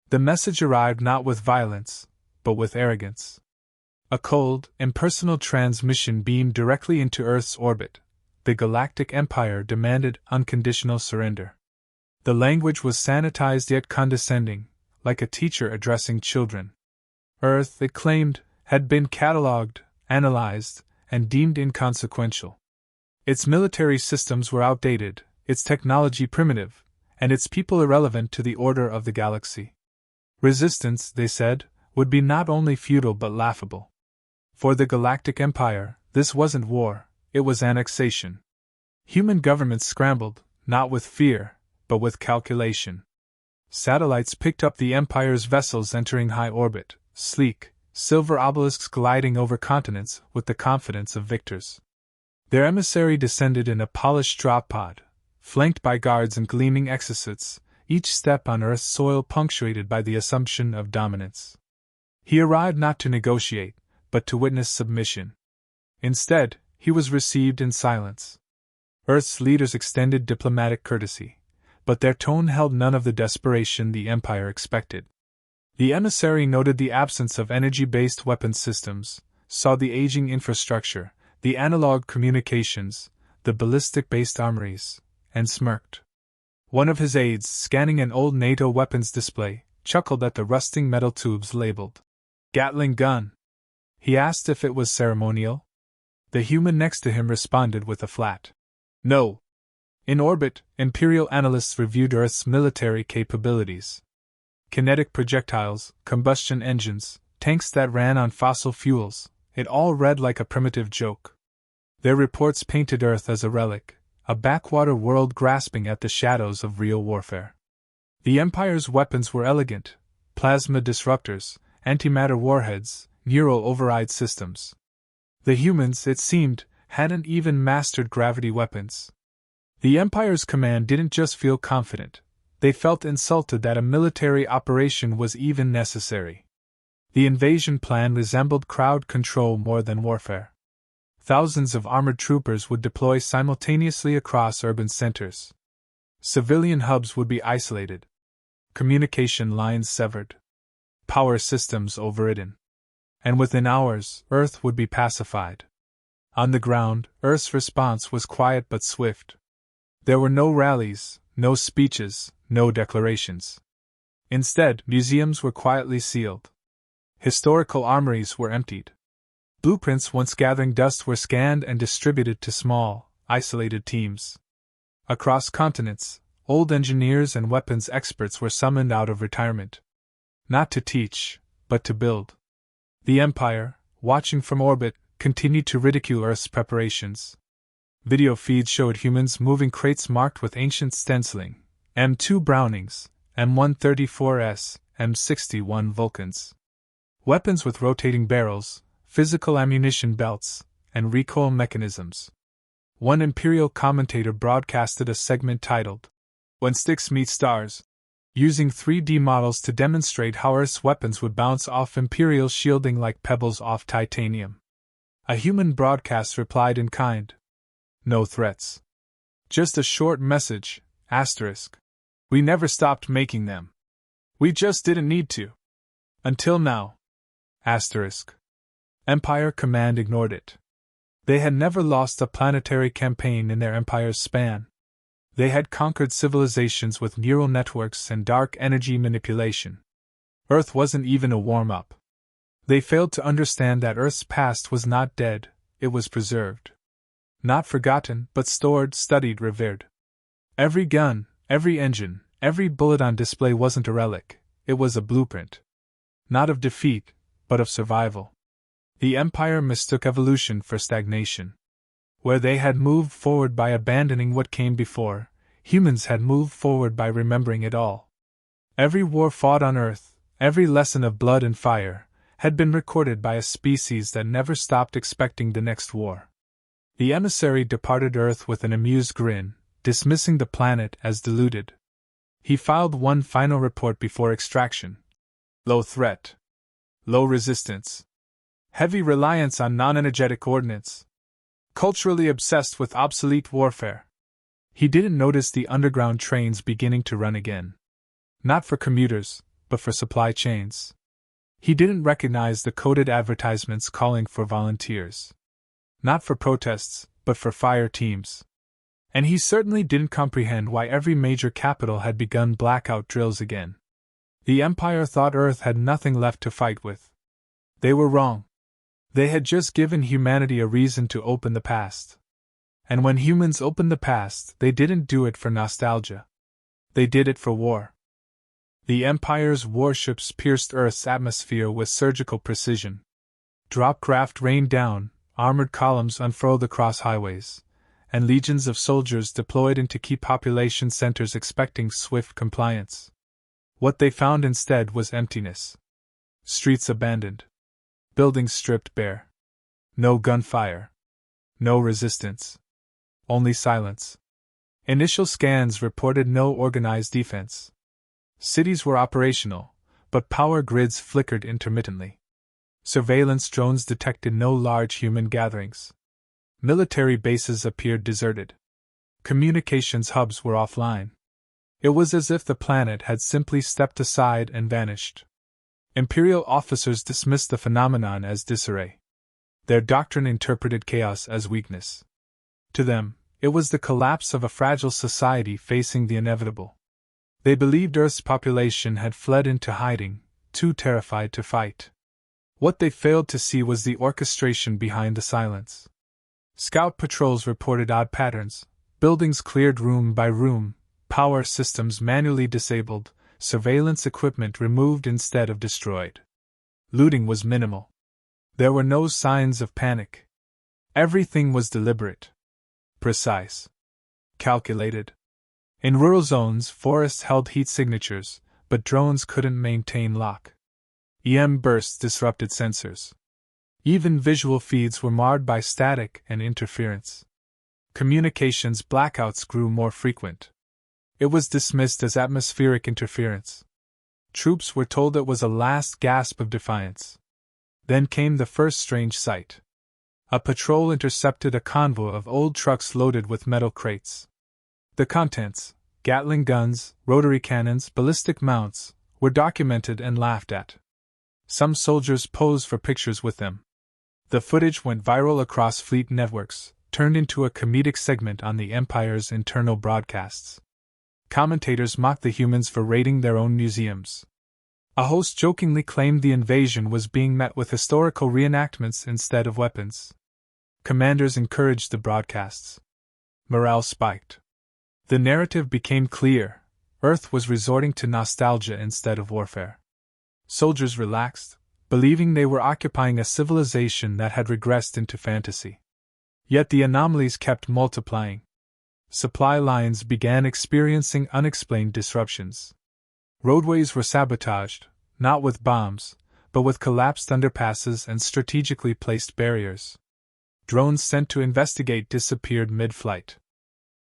The message arrived not with violence, but with arrogance. A cold, impersonal transmission beamed directly into Earth's orbit. The Galactic Empire demanded unconditional surrender. The language was sanitized yet condescending, like a teacher addressing children. Earth, it claimed, had been catalogued, analyzed, and deemed inconsequential. Its military systems were outdated, its technology primitive, and its people irrelevant to the order of the galaxy. Resistance, they said, would be not only futile but laughable. For the Galactic Empire, this wasn't war, it was annexation. Human governments scrambled, not with fear, but with calculation. Satellites picked up the Empire's vessels entering high orbit, sleek, silver obelisks gliding over continents with the confidence of victors. Their emissary descended in a polished drop pod, flanked by guards and gleaming exosuits, each step on Earth's soil punctuated by the assumption of dominance. He arrived not to negotiate, but to witness submission. Instead, he was received in silence. Earth's leaders extended diplomatic courtesy, but their tone held none of the desperation the Empire expected. The emissary noted the absence of energy-based weapon systems, saw the aging infrastructure, the analog communications, the ballistic-based armories, and smirked. One of his aides, scanning an old NATO weapons display, chuckled at the rusting metal tubes labeled Gatling gun. He asked if it was ceremonial. The human next to him responded with a flat no. In orbit, Imperial analysts reviewed Earth's military capabilities. Kinetic projectiles, combustion engines, tanks that ran on fossil fuels, it all read like a primitive joke. Their reports painted Earth as a relic, a backwater world grasping at the shadows of real warfare. The Empire's weapons were elegant: plasma disruptors, antimatter warheads, neural override systems. The humans, it seemed, hadn't even mastered gravity weapons. The Empire's command didn't just feel confident, they felt insulted that a military operation was even necessary. The invasion plan resembled crowd control more than warfare. Thousands of armored troopers would deploy simultaneously across urban centers. Civilian hubs would be isolated. Communication lines severed. Power systems overridden. And within hours, Earth would be pacified. On the ground, Earth's response was quiet but swift. There were no rallies, no speeches, no declarations. Instead, museums were quietly sealed. Historical armories were emptied. Blueprints once gathering dust were scanned and distributed to small, isolated teams. Across continents, old engineers and weapons experts were summoned out of retirement. Not to teach, but to build. The Empire, watching from orbit, continued to ridicule Earth's preparations. Video feeds showed humans moving crates marked with ancient stenciling, M2 Brownings, M134S, M61 Vulcans. Weapons with rotating barrels, physical ammunition belts, and recoil mechanisms. One Imperial commentator broadcasted a segment titled, "When Sticks Meet Stars," using 3D models to demonstrate how Earth's weapons would bounce off Imperial shielding like pebbles off titanium. A human broadcast replied in kind. No threats. Just a short message, asterisk. We never stopped making them. We just didn't need to. Until now. Asterisk. Empire Command ignored it. They had never lost a planetary campaign in their empire's span. They had conquered civilizations with neural networks and dark energy manipulation. Earth wasn't even a warm-up. They failed to understand that Earth's past was not dead, it was preserved. Not forgotten, but stored, studied, revered. Every gun, every engine, every bullet on display wasn't a relic, it was a blueprint. Not of defeat, but of survival. The Empire mistook evolution for stagnation. Where they had moved forward by abandoning what came before, humans had moved forward by remembering it all. Every war fought on Earth, every lesson of blood and fire, had been recorded by a species that never stopped expecting the next war. The emissary departed Earth with an amused grin, dismissing the planet as deluded. He filed one final report before extraction. Low threat. Low resistance. Heavy reliance on non-energetic ordnance. Culturally obsessed with obsolete warfare. He didn't notice the underground trains beginning to run again. Not for commuters, but for supply chains. He didn't recognize the coded advertisements calling for volunteers. Not for protests, but for fire teams. And he certainly didn't comprehend why every major capital had begun blackout drills again. The Empire thought Earth had nothing left to fight with. They were wrong. They had just given humanity a reason to open the past. And when humans opened the past, they didn't do it for nostalgia. They did it for war. The Empire's warships pierced Earth's atmosphere with surgical precision. Drop craft rained down, armored columns unfurled across highways, and legions of soldiers deployed into key population centers expecting swift compliance. What they found instead was emptiness. Streets abandoned. Buildings stripped bare. No gunfire. No resistance. Only silence. Initial scans reported no organized defense. Cities were operational, but power grids flickered intermittently. Surveillance drones detected no large human gatherings. Military bases appeared deserted. Communications hubs were offline. It was as if the planet had simply stepped aside and vanished. Imperial officers dismissed the phenomenon as disarray. Their doctrine interpreted chaos as weakness. To them, it was the collapse of a fragile society facing the inevitable. They believed Earth's population had fled into hiding, too terrified to fight. What they failed to see was the orchestration behind the silence. Scout patrols reported odd patterns, buildings cleared room by room, power systems manually disabled, surveillance equipment removed instead of destroyed. Looting was minimal. There were no signs of panic. Everything was deliberate. Precise. Calculated. In rural zones, forests held heat signatures, but drones couldn't maintain lock. EM bursts disrupted sensors. Even visual feeds were marred by static and interference. Communications blackouts grew more frequent. It was dismissed as atmospheric interference. Troops were told it was a last gasp of defiance. Then came the first strange sight. A patrol intercepted a convoy of old trucks loaded with metal crates. The contents, Gatling guns, rotary cannons, ballistic mounts, were documented and laughed at. Some soldiers posed for pictures with them. The footage went viral across fleet networks, turned into a comedic segment on the Empire's internal broadcasts. Commentators mocked the humans for raiding their own museums. A host jokingly claimed the invasion was being met with historical reenactments instead of weapons. Commanders encouraged the broadcasts. Morale spiked. The narrative became clear: Earth was resorting to nostalgia instead of warfare. Soldiers relaxed, believing they were occupying a civilization that had regressed into fantasy. Yet the anomalies kept multiplying. Supply lines began experiencing unexplained disruptions. Roadways were sabotaged, not with bombs, but with collapsed underpasses and strategically placed barriers. Drones sent to investigate disappeared mid-flight.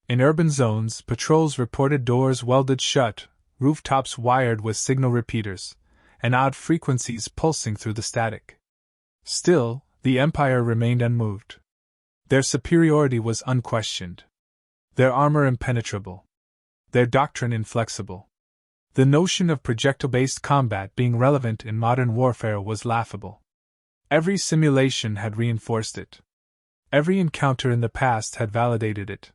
In urban zones, patrols reported doors welded shut, rooftops wired with signal repeaters, and odd frequencies pulsing through the static. Still, the Empire remained unmoved. Their superiority was unquestioned. Their armor impenetrable. Their doctrine inflexible. The notion of projectile-based combat being relevant in modern warfare was laughable. Every simulation had reinforced it. Every encounter in the past had validated it.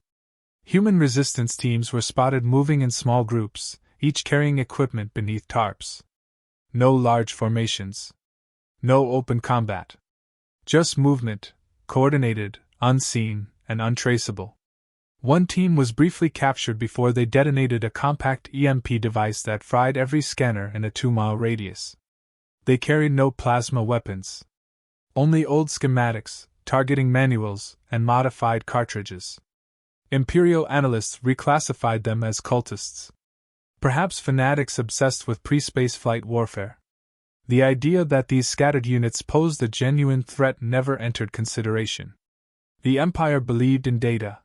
Human resistance teams were spotted moving in small groups, each carrying equipment beneath tarps. No large formations. No open combat. Just movement, coordinated, unseen, and untraceable. One team was briefly captured before they detonated a compact EMP device that fried every scanner in a 2-mile radius. They carried no plasma weapons. Only old schematics, targeting manuals, and modified cartridges. Imperial analysts reclassified them as cultists. Perhaps fanatics obsessed with pre-spaceflight warfare. The idea that these scattered units posed a genuine threat never entered consideration. The Empire believed in data,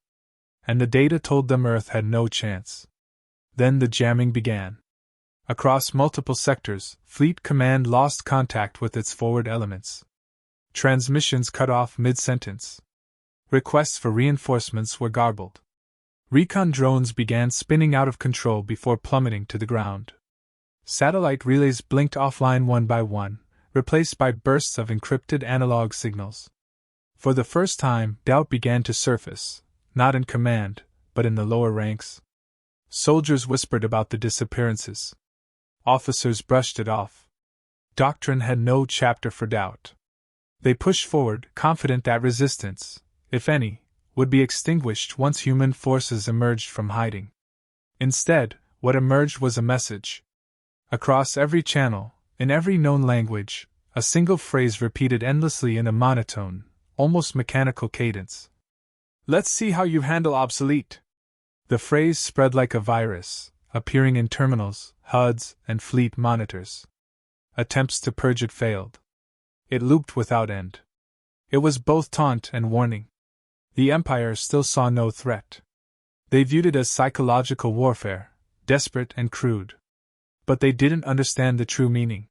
and the data told them Earth had no chance. Then the jamming began. Across multiple sectors, Fleet Command lost contact with its forward elements. Transmissions cut off mid-sentence. Requests for reinforcements were garbled. Recon drones began spinning out of control before plummeting to the ground. Satellite relays blinked offline one by one, replaced by bursts of encrypted analog signals. For the first time, doubt began to surface, not in command, but in the lower ranks. Soldiers whispered about the disappearances. Officers brushed it off. Doctrine had no chapter for doubt. They pushed forward, confident that resistance, if any, would be extinguished once human forces emerged from hiding. Instead, what emerged was a message. Across every channel, in every known language, a single phrase repeated endlessly in a monotone, almost mechanical cadence. "Let's see how you handle obsolete." The phrase spread like a virus, appearing in terminals, HUDs, and fleet monitors. Attempts to purge it failed. It looped without end. It was both taunt and warning. The Empire still saw no threat. They viewed it as psychological warfare, desperate and crude. But they didn't understand the true meaning.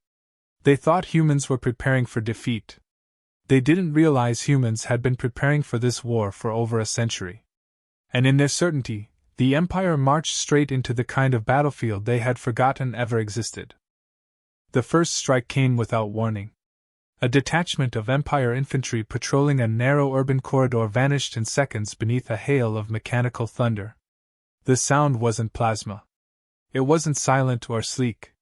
They thought humans were preparing for defeat. They didn't realize humans had been preparing for this war for over a century. And in their certainty, the Empire marched straight into the kind of battlefield they had forgotten ever existed. The first strike came without warning. A detachment of Empire infantry patrolling a narrow urban corridor vanished in seconds beneath a hail of mechanical thunder. The sound wasn't plasma. It wasn't silent or sleek.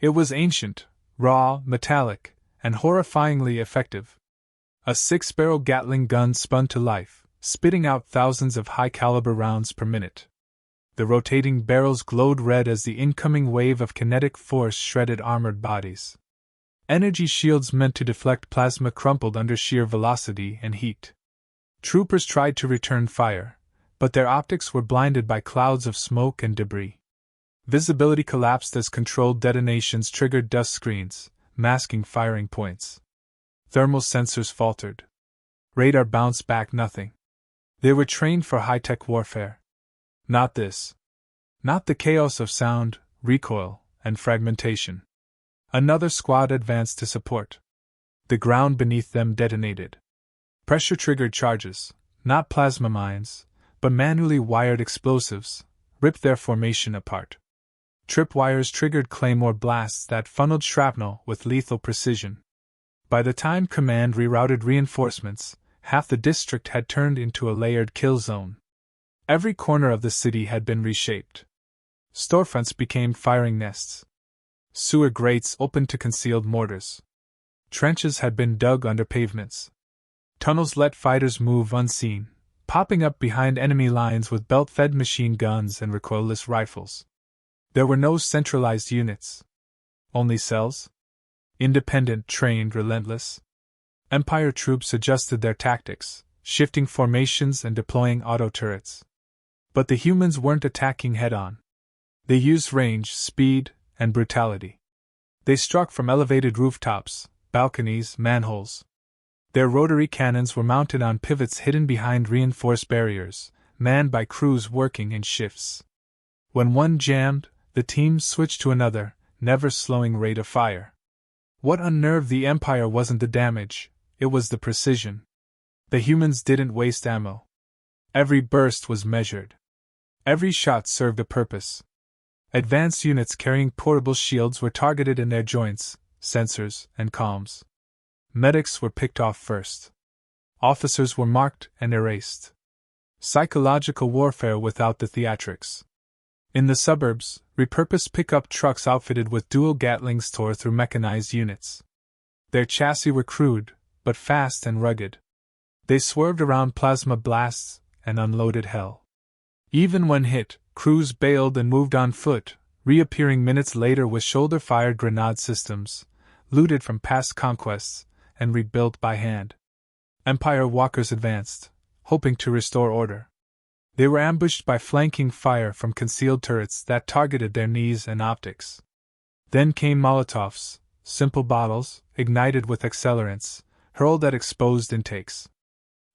It was ancient, raw, metallic, and horrifyingly effective. A 6-barrel Gatling gun spun to life, spitting out thousands of high-caliber rounds per minute. The rotating barrels glowed red as the incoming wave of kinetic force shredded armored bodies. Energy shields meant to deflect plasma crumpled under sheer velocity and heat. Troopers tried to return fire, but their optics were blinded by clouds of smoke and debris. Visibility collapsed as controlled detonations triggered dust screens, masking firing points. Thermal sensors faltered. Radar bounced back nothing. They were trained for high-tech warfare. Not this. Not the chaos of sound, recoil, and fragmentation. Another squad advanced to support. The ground beneath them detonated. Pressure-triggered charges, not plasma mines, but manually wired explosives, ripped their formation apart. Tripwires triggered claymore blasts that funneled shrapnel with lethal precision. By the time command rerouted reinforcements, half the district had turned into a layered kill zone. Every corner of the city had been reshaped. Storefronts became firing nests. Sewer grates opened to concealed mortars. Trenches had been dug under pavements. Tunnels let fighters move unseen, popping up behind enemy lines with belt-fed machine guns and recoilless rifles. There were no centralized units. Only cells. Independent, trained, relentless. Empire troops adjusted their tactics, shifting formations and deploying auto-turrets. But the humans weren't attacking head-on. They used range, speed, and brutality. They struck from elevated rooftops, balconies, manholes. Their rotary cannons were mounted on pivots hidden behind reinforced barriers, manned by crews working in shifts. When one jammed, the teams switched to another, never slowing rate of fire. What unnerved the Empire wasn't the damage, it was the precision. The humans didn't waste ammo. Every burst was measured. Every shot served a purpose. Advanced units carrying portable shields were targeted in their joints, sensors, and comms. Medics were picked off first. Officers were marked and erased. Psychological warfare without the theatrics. In the suburbs, repurposed pickup trucks outfitted with dual Gatlings tore through mechanized units. Their chassis were crude, but fast and rugged. They swerved around plasma blasts and unloaded hell. Even when hit, crews bailed and moved on foot, reappearing minutes later with shoulder-fired grenade systems, looted from past conquests, and rebuilt by hand. Empire walkers advanced, hoping to restore order. They were ambushed by flanking fire from concealed turrets that targeted their knees and optics. Then came Molotovs, simple bottles, ignited with accelerants, hurled at exposed intakes.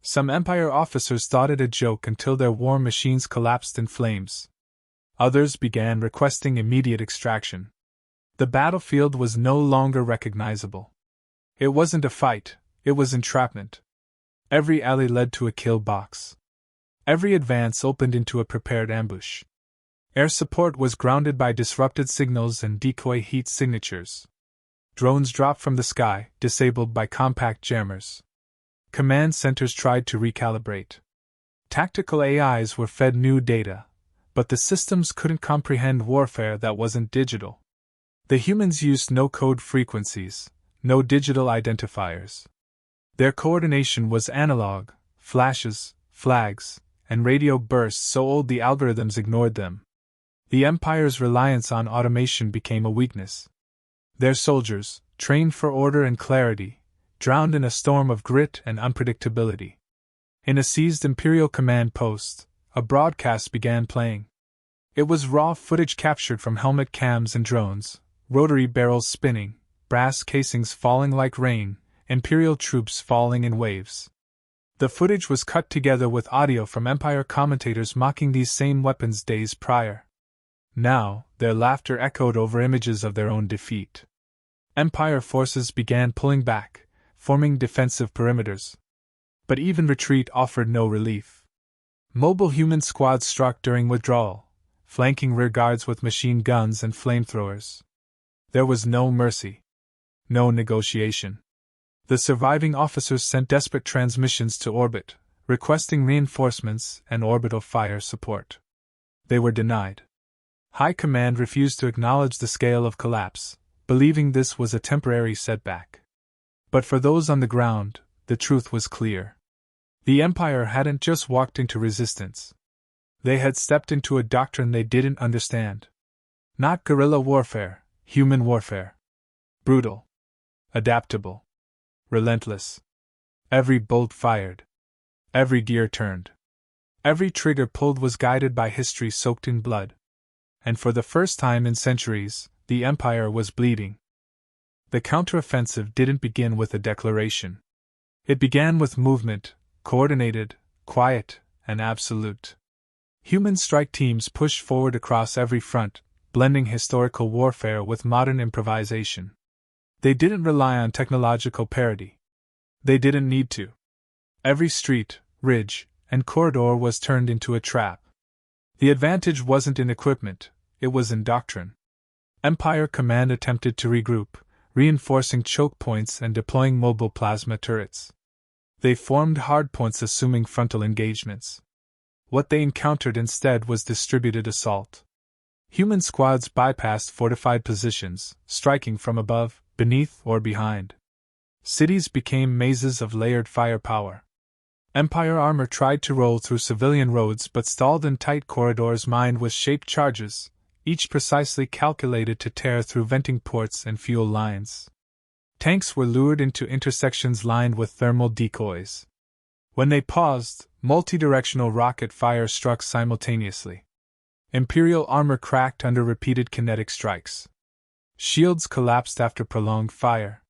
Some Empire officers thought it a joke until their war machines collapsed in flames. Others began requesting immediate extraction. The battlefield was no longer recognizable. It wasn't a fight, it was entrapment. Every alley led to a kill box. Every advance opened into a prepared ambush. Air support was grounded by disrupted signals and decoy heat signatures. Drones dropped from the sky, disabled by compact jammers. Command centers tried to recalibrate. Tactical AIs were fed new data, but the systems couldn't comprehend warfare that wasn't digital. The humans used no code frequencies, no digital identifiers. Their coordination was analog, flashes, flags, and radio bursts so old the algorithms ignored them. The Empire's reliance on automation became a weakness. Their soldiers, trained for order and clarity, drowned in a storm of grit and unpredictability. In a seized Imperial command post, a broadcast began playing. It was raw footage captured from helmet cams and drones, rotary barrels spinning, brass casings falling like rain, Imperial troops falling in waves. The footage was cut together with audio from Empire commentators mocking these same weapons days prior. Now, their laughter echoed over images of their own defeat. Empire forces began pulling back, forming defensive perimeters. But even retreat offered no relief. Mobile human squads struck during withdrawal, flanking rearguards with machine guns and flamethrowers. There was no mercy. No negotiation. The surviving officers sent desperate transmissions to orbit, requesting reinforcements and orbital fire support. They were denied. High Command refused to acknowledge the scale of collapse, believing this was a temporary setback. But for those on the ground, the truth was clear. The Empire hadn't just walked into resistance. They had stepped into a doctrine they didn't understand. Not guerrilla warfare, human warfare. Brutal. Adaptable. Relentless. Every bolt fired. Every gear turned. Every trigger pulled was guided by history soaked in blood. And for the first time in centuries, the Empire was bleeding. The counteroffensive didn't begin with a declaration. It began with movement, coordinated, quiet, and absolute. Human strike teams pushed forward across every front, blending historical warfare with modern improvisation. They didn't rely on technological parity. They didn't need to. Every street, ridge, and corridor was turned into a trap. The advantage wasn't in equipment, it was in doctrine. Empire Command attempted to regroup, reinforcing choke points and deploying mobile plasma turrets. They formed hardpoints assuming frontal engagements. What they encountered instead was distributed assault. Human squads bypassed fortified positions, striking from above, beneath, or behind. Cities became mazes of layered firepower. Empire armor tried to roll through civilian roads but stalled in tight corridors mined with shaped charges, each precisely calculated to tear through venting ports and fuel lines. Tanks were lured into intersections lined with thermal decoys. When they paused, multidirectional rocket fire struck simultaneously. Imperial armor cracked under repeated kinetic strikes. Shields collapsed after prolonged fire.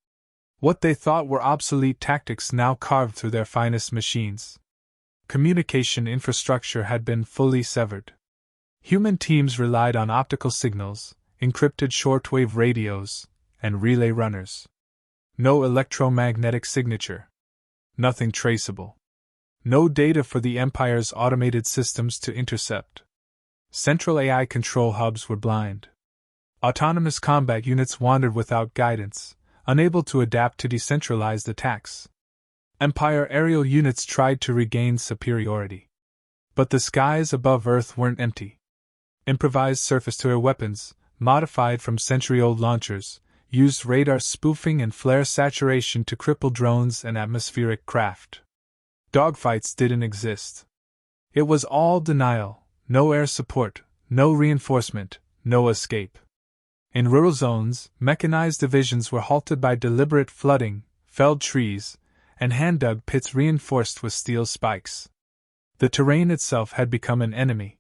What they thought were obsolete tactics now carved through their finest machines. Communication infrastructure had been fully severed. Human teams relied on optical signals, encrypted shortwave radios, and relay runners. No electromagnetic signature. Nothing traceable. No data for the Empire's automated systems to intercept. Central AI control hubs were blind. Autonomous combat units wandered without guidance, unable to adapt to decentralized attacks. Empire aerial units tried to regain superiority. But the skies above Earth weren't empty. Improvised surface-to-air weapons, modified from century-old launchers, used radar spoofing and flare saturation to cripple drones and atmospheric craft. Dogfights didn't exist. It was all denial, no air support, no reinforcement, no escape. In rural zones, mechanized divisions were halted by deliberate flooding, felled trees, and hand-dug pits reinforced with steel spikes. The terrain itself had become an enemy.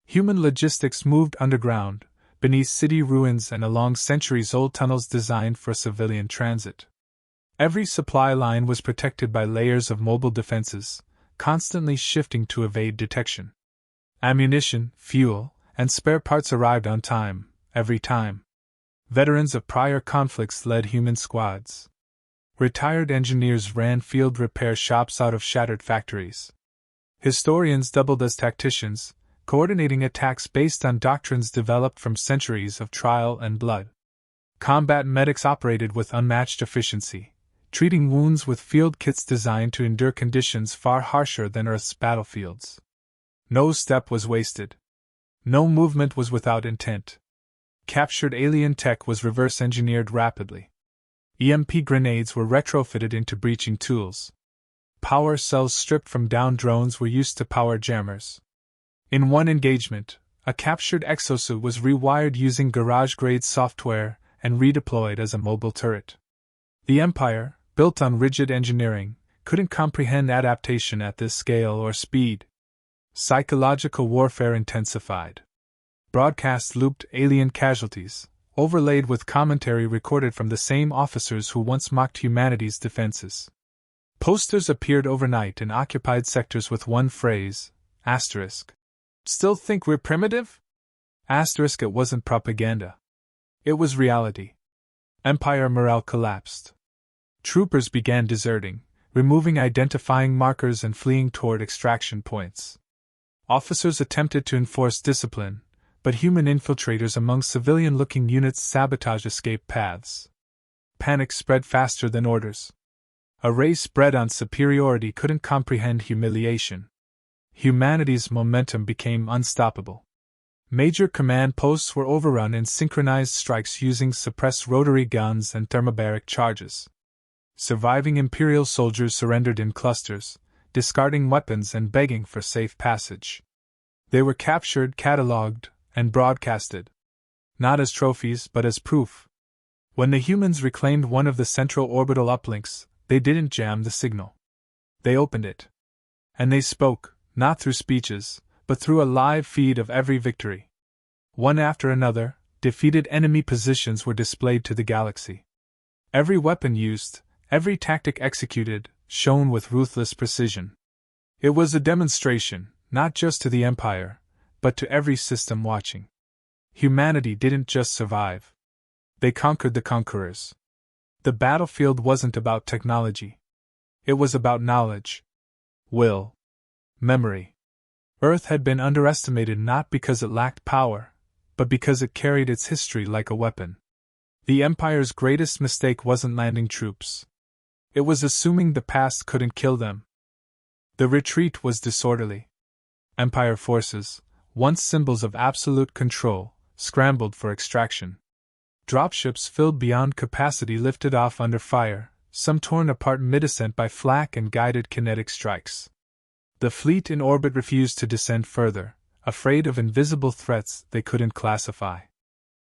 Human logistics moved underground, beneath city ruins and along centuries-old tunnels designed for civilian transit. Every supply line was protected by layers of mobile defenses, constantly shifting to evade detection. Ammunition, fuel, and spare parts arrived on time, every time. Veterans of prior conflicts led human squads. Retired engineers ran field repair shops out of shattered factories. Historians doubled as tacticians, coordinating attacks based on doctrines developed from centuries of trial and blood. Combat medics operated with unmatched efficiency, treating wounds with field kits designed to endure conditions far harsher than Earth's battlefields. No step was wasted. No movement was without intent. Captured alien tech was reverse-engineered rapidly. EMP grenades were retrofitted into breaching tools. Power cells stripped from downed drones were used to power jammers. In one engagement, a captured exosuit was rewired using garage-grade software and redeployed as a mobile turret. The Empire, built on rigid engineering, couldn't comprehend adaptation at this scale or speed. Psychological warfare intensified. Broadcasts looped alien casualties, overlaid with commentary recorded from the same officers who once mocked humanity's defenses. Posters appeared overnight in occupied sectors with one phrase, asterisk. Still think we're primitive? Asterisk. It wasn't propaganda. It was reality. Empire morale collapsed. Troopers began deserting, removing identifying markers and fleeing toward extraction points. Officers attempted to enforce discipline, but human infiltrators among civilian-looking units sabotaged escape paths. Panic spread faster than orders. A race bred on superiority couldn't comprehend humiliation. Humanity's momentum became unstoppable. Major command posts were overrun in synchronized strikes using suppressed rotary guns and thermobaric charges. Surviving Imperial soldiers surrendered in clusters, discarding weapons and begging for safe passage. They were captured, catalogued, and broadcasted. Not as trophies, but as proof. When the humans reclaimed one of the central orbital uplinks, they didn't jam the signal. They opened it. And they spoke, not through speeches, but through a live feed of every victory. One after another, defeated enemy positions were displayed to the galaxy. Every weapon used, every tactic executed, shone with ruthless precision. It was a demonstration, not just to the Empire, but to every system watching. Humanity didn't just survive. They conquered the conquerors. The battlefield wasn't about technology. It was about knowledge, will, memory. Earth had been underestimated not because it lacked power, but because it carried its history like a weapon. The Empire's greatest mistake wasn't landing troops. It was assuming the past couldn't kill them. The retreat was disorderly. Empire forces, once symbols of absolute control, scrambled for extraction. Dropships filled beyond capacity lifted off under fire, some torn apart mid-ascent by flak and guided kinetic strikes. The fleet in orbit refused to descend further, afraid of invisible threats they couldn't classify.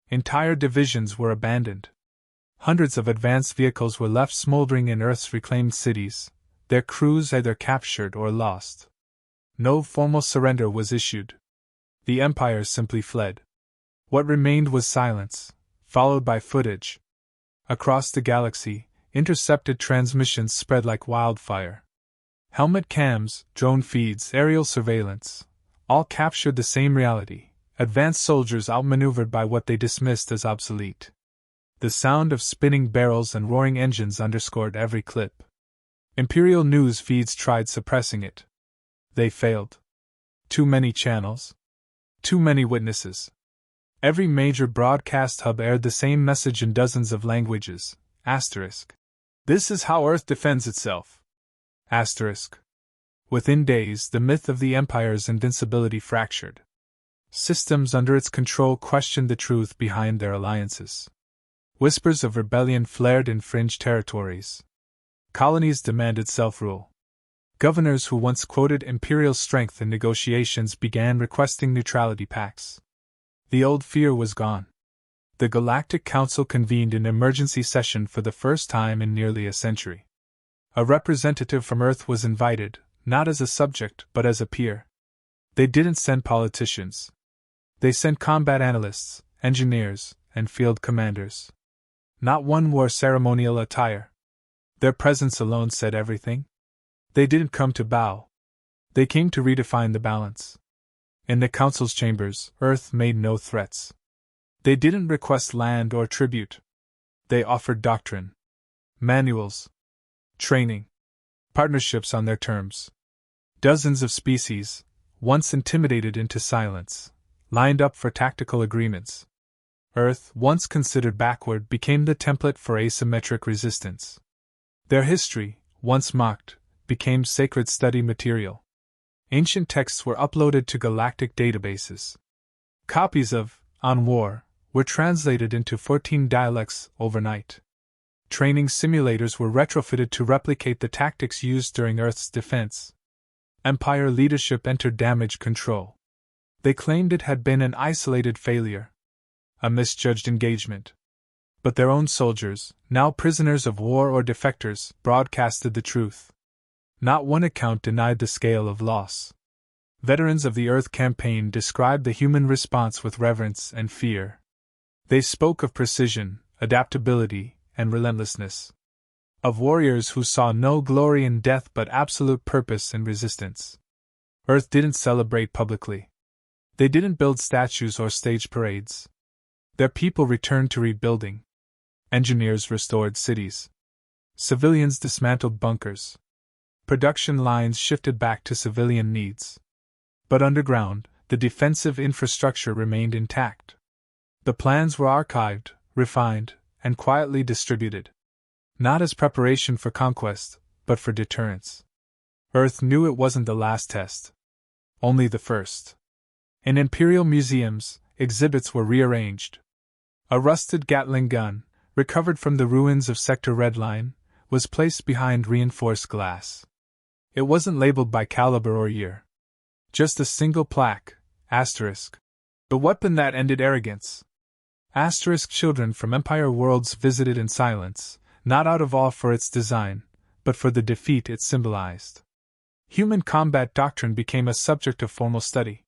Entire divisions were abandoned. Hundreds of advanced vehicles were left smoldering in Earth's reclaimed cities, their crews either captured or lost. No formal surrender was issued. The Empire simply fled. What remained was silence, followed by footage. Across the galaxy, intercepted transmissions spread like wildfire. Helmet cams, drone feeds, aerial surveillance, all captured the same reality: advanced soldiers outmaneuvered by what they dismissed as obsolete. The sound of spinning barrels and roaring engines underscored every clip. Imperial news feeds tried suppressing it. They failed. Too many channels. Too many witnesses. Every major broadcast hub aired the same message in dozens of languages. Asterisk. This is how Earth defends itself. Asterisk. Within days, the myth of the Empire's invincibility fractured. Systems under its control questioned the truth behind their alliances. Whispers of rebellion flared in fringe territories. Colonies demanded self-rule. Governors who once quoted imperial strength in negotiations began requesting neutrality pacts. The old fear was gone. The Galactic Council convened an emergency session for the first time in nearly a century. A representative from Earth was invited, not as a subject but as a peer. They didn't send politicians. They sent combat analysts, engineers, and field commanders. Not one wore ceremonial attire. Their presence alone said everything. They didn't come to bow. They came to redefine the balance. In the Council's chambers, Earth made no threats. They didn't request land or tribute. They offered doctrine, manuals, training, partnerships on their terms. Dozens of species, once intimidated into silence, lined up for tactical agreements. Earth, once considered backward, became the template for asymmetric resistance. Their history, once mocked, became sacred study material. Ancient texts were uploaded to galactic databases. Copies of On War were translated into 14 dialects overnight. Training simulators were retrofitted to replicate the tactics used during Earth's defense. Empire leadership entered damage control. They claimed it had been an isolated failure, a misjudged engagement. But their own soldiers, now prisoners of war or defectors, broadcasted the truth. Not one account denied the scale of loss. Veterans of the Earth campaign described the human response with reverence and fear. They spoke of precision, adaptability, and relentlessness. Of warriors who saw no glory in death but absolute purpose and resistance. Earth didn't celebrate publicly. They didn't build statues or stage parades. Their people returned to rebuilding. Engineers restored cities. Civilians dismantled bunkers. Production lines shifted back to civilian needs. But underground, the defensive infrastructure remained intact. The plans were archived, refined, and quietly distributed. Not as preparation for conquest, but for deterrence. Earth knew it wasn't the last test. Only the first. In imperial museums, exhibits were rearranged. A rusted Gatling gun, recovered from the ruins of Sector Redline, was placed behind reinforced glass. It wasn't labeled by caliber or year. Just a single plaque, asterisk. The weapon that ended arrogance. Asterisk. Children from Empire worlds visited in silence, not out of awe for its design, but for the defeat it symbolized. Human combat doctrine became a subject of formal study.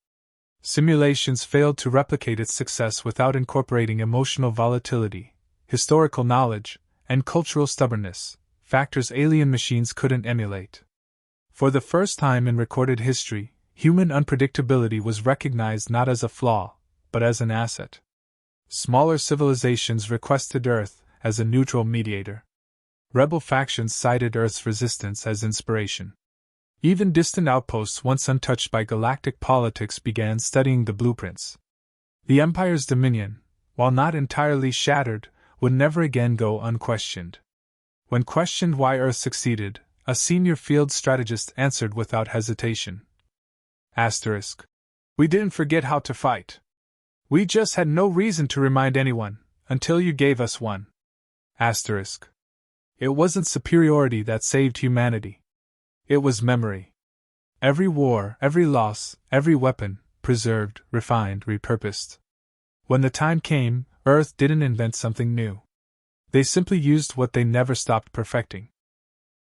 Simulations failed to replicate its success without incorporating emotional volatility, historical knowledge, and cultural stubbornness, factors alien machines couldn't emulate. For the first time in recorded history, human unpredictability was recognized not as a flaw, but as an asset. Smaller civilizations requested Earth as a neutral mediator. Rebel factions cited Earth's resistance as inspiration. Even distant outposts once untouched by galactic politics began studying the blueprints. The Empire's dominion, while not entirely shattered, would never again go unquestioned. When questioned why Earth succeeded, a senior field strategist answered without hesitation. Asterisk. We didn't forget how to fight. We just had no reason to remind anyone, until you gave us one. Asterisk. It wasn't superiority that saved humanity. It was memory. Every war, every loss, every weapon, preserved, refined, repurposed. When the time came, Earth didn't invent something new. They simply used what they never stopped perfecting.